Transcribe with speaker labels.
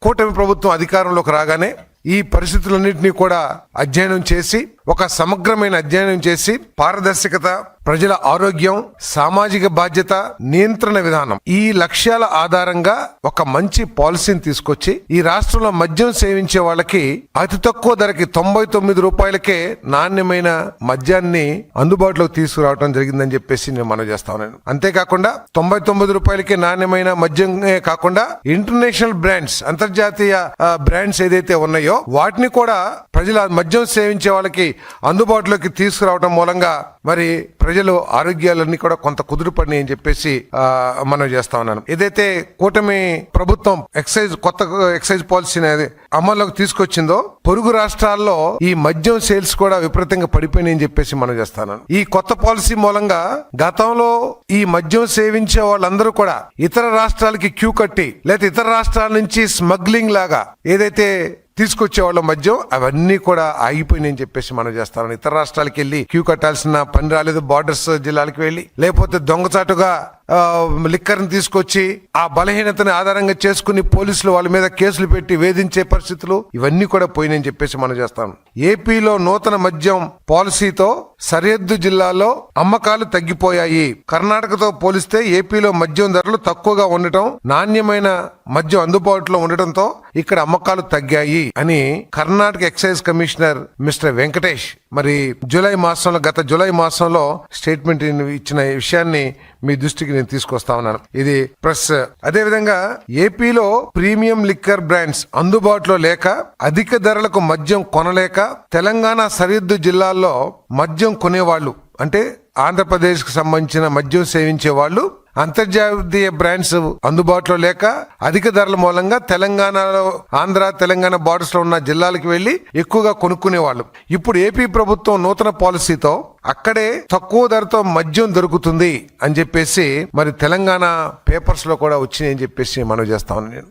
Speaker 1: కూటమి ప్రభుత్వం అధికారంలోకి రాగానే ఈ పరిస్థితులన్నింటినీ కూడా అధ్యయనం చేసి ఒక సమగ్రమైన అధ్యయనం చేసి పారదర్శకత, ప్రజల ఆరోగ్యం, సామాజిక బాధ్యత, నియంత్రణ విధానం ఈ లక్ష్యాల ఆధారంగా ఒక మంచి పాలసీని తీసుకొచ్చి ఈ రాష్ట్రంలో మద్యం సేవించే వాళ్ళకి అతి తక్కువ ధరకి 99 రూపాయలకే నాణ్యమైన మద్యాన్ని అందుబాటులోకి తీసుకురావడం జరిగిందని చెప్పేసి నేను మనవి చేస్తా ఉన్నాను. అంతేకాకుండా 99 రూపాయలకే నాణ్యమైన మద్యమే కాకుండా ఇంటర్నేషనల్ బ్రాండ్స్, అంతర్జాతీయ బ్రాండ్స్ ఏదైతే ఉన్నాయో వాటిని కూడా ప్రజల మద్యం సేవించే వాళ్ళకి అందుబాటులోకి తీసుకురావడం మూలంగా మరి ప్రజలు ఆరోగ్యాలన్నీ కూడా కొంత కుదురుపడి అని చెప్పేసి మనం చేస్తా ఉన్నాను. ఏదైతే కూటమి ప్రభుత్వం కొత్త ఎక్సైజ్ పాలసీని అమల్లోకి తీసుకొచ్చిందో పొరుగు రాష్ట్రాల్లో ఈ మద్యం సేల్స్ కూడా విపరీతంగా పడిపోయినాయి అని చెప్పేసి మనం చేస్తాను. ఈ కొత్త పాలసీ మూలంగా గతంలో ఈ మద్యం సేవించే వాళ్ళందరూ కూడా ఇతర రాష్ట్రాలకి క్యూ కట్టి లేదా ఇతర రాష్ట్రాల నుంచి స్మగ్లింగ్ లాగా ఏదైతే తీసుకొచ్చేవాళ్ళ మద్యం అవన్నీ కూడా ఆగిపోయినాయని చెప్పేసి మనం చేస్తాం. ఇతర రాష్ట్రాలకు వెళ్ళి క్యూ కట్టాల్సిన పని రాలేదు. బార్డర్స్ జిల్లాలకు వెళ్ళి లేకపోతే దొంగచాటుగా లిక్కర్ని తీసుకొచ్చి ఆ బలహీనతని ఆధారంగా చేసుకుని పోలీసులు వాళ్ళ మీద కేసులు పెట్టి వేధించే పరిస్థితులు ఇవన్నీ కూడా పోయినాయని చెప్పేసి మనం చేస్తాం. ఏపీలో నూతన మద్యం పాలసీతో సరిహద్దు జిల్లాల్లో అమ్మకాలు తగ్గిపోయాయి. కర్ణాటకతో పోలిస్తే ఏపీలో మద్యం ధరలు తక్కువగా ఉండటం, నాణ్యమైన మద్యం అందుబాటులో ఉండటంతో ఇక్కడ అమ్మకాలు తగ్గాయి అని Karnataka excise commissioner mister Venkatesh మరి గత జూలై మాసంలో స్టేట్మెంట్ ఇచ్చిన విషయాన్ని మీ దృష్టికి నేను తీసుకొస్తా ఉన్నాను. ఇది ప్రెస్. అదేవిధంగా ఏపీలో ప్రీమియం లిక్కర్ బ్రాండ్స్ అందుబాటులో లేక అధిక ధరలకు మద్యం కొనలేక తెలంగాణ సరిహద్దు జిల్లాల్లో మద్యం కొనేవాళ్ళు అంటే ఆంధ్రప్రదేశ్ కు సంబంధించిన మద్యం సేవించే వాళ్ళు అంతర్జాతీయ బ్రాండ్స్ అందుబాటులో లేక అధిక ధరల మూలంగా తెలంగాణ బార్డర్స్ లో ఉన్న జిల్లాలకు వెళ్లి ఎక్కువగా కొనుక్కునేవాళ్ళు. ఇప్పుడు ఏపీ ప్రభుత్వం నూతన పాలసీతో అక్కడే తక్కువ ధరతో మద్యం దొరుకుతుంది అని చెప్పేసి మరి తెలంగాణ పేపర్స్ లో కూడా వచ్చినాయి అని చెప్పేసి మనం చేస్తా ఉన్నాను.